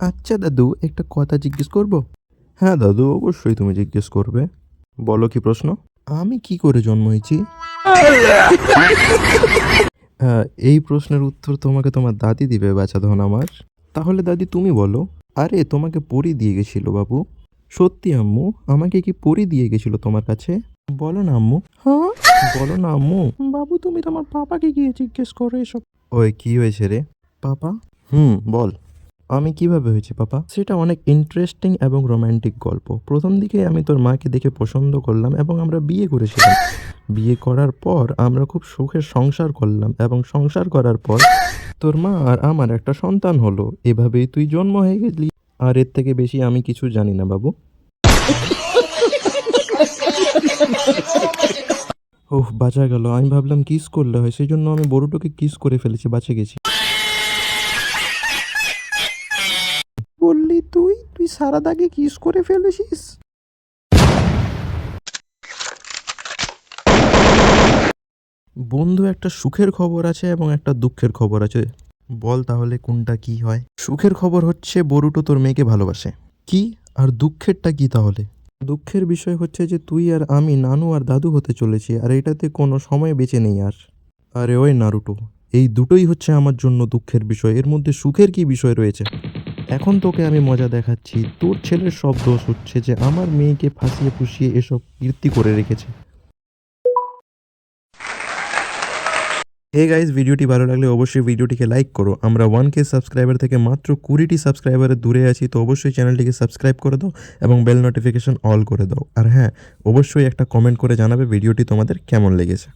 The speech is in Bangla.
আচ্ছা দাদু, একটা কথা জিজ্ঞেস করব? হ্যাঁ দাদু, অবশ্যই তুমি জিজ্ঞেস করবে। বলো কি প্রশ্ন? আমি কি করে জন্ম হয়েছি? এই প্রশ্নের উত্তর তোমাকে তোমার দাদি দিবে বাছাধন আমার। তাহলে দাদি তুমি বলো। আরে তোমাকে পরী দিয়ে গেছিল বাবু। সত্যি আম্মু, আমাকে কি পরী দিয়ে গেছিল তোমার কাছে? বলো না আম্মু। হ্যাঁ, বলো না আম্মু। বাবু তুমি তোমার পাপাকে গিয়ে জিজ্ঞেস করো এসব। ওই কি হয়েছে রে পাপা? বল। আমি কিভাবে হয়েছি পাপা? সেটা অনেক ইন্টারেস্টিং এবং রোমান্টিক গল্প। প্রথম দিকে আমি তোর মাকে দেখে পছন্দ করলাম এবং আমরা বিয়ে করেছিলাম। বিয়ে করার পর আমরা খুব সুখে সংসার করলাম এবং সংসার করার পর তোর মা আর আমার একটা সন্তান হলো। এভাবেই তুই জন্ম হয়ে গেলি। আর এর থেকে বেশি আমি কিছু জানি না বাবু। ওহ, বাঁচা গেল। আমি ভাবলাম কিস করলে হয়, সেই জন্য আমি বড়ুটোকে কিস করে ফেলেছি, বাঁচে গেছি। বললি তুই তুই সারা দাগে কিস করে ফেলেছিস? বন্ধু, একটা সুখের খবর আছে এবং একটা দুঃখের খবর আছে। বল তাহলে কোনটা কি হয়? সুখের খবর হচ্ছে বরুটো তোর মেয়েকে ভালোবাসে। কি? আর দুঃখেরটা কি তাহলে? দুঃখের বিষয় হচ্ছে যে তুই আর আমি নানু আর দাদু হতে চলেছি, আর এটাতে কোনো সময় বেঁচে নেই আর। আরে ওই নারুটো, এই দুটোই হচ্ছে আমার জন্য দুঃখের বিষয়। এর মধ্যে সুখের কি বিষয় রয়েছে? এখন তোকে আমি মজা দেখাচ্ছি। তোর ছেলের সব দোষ হচ্ছে যে আমার মেয়েকে ফাঁসিয়ে ফুসিয়ে এসব কীর্তি করে রেখেছে। হে গাইস, ভিডিওটি ভালো লাগলে অবশ্যই ভিডিওটিকে লাইক করো। আমরা 1K সাবস্ক্রাইবার থেকে মাত্র 20টি সাবস্ক্রাইবারের দূরে আছি, তো অবশ্যই চ্যানেলটিকে সাবস্ক্রাইব করে দাও এবং বেল নোটিফিকেশন অল করে দাও। আর হ্যাঁ, অবশ্যই একটা কমেন্ট করে জানাবে ভিডিওটি তোমাদের কেমন লেগেছে।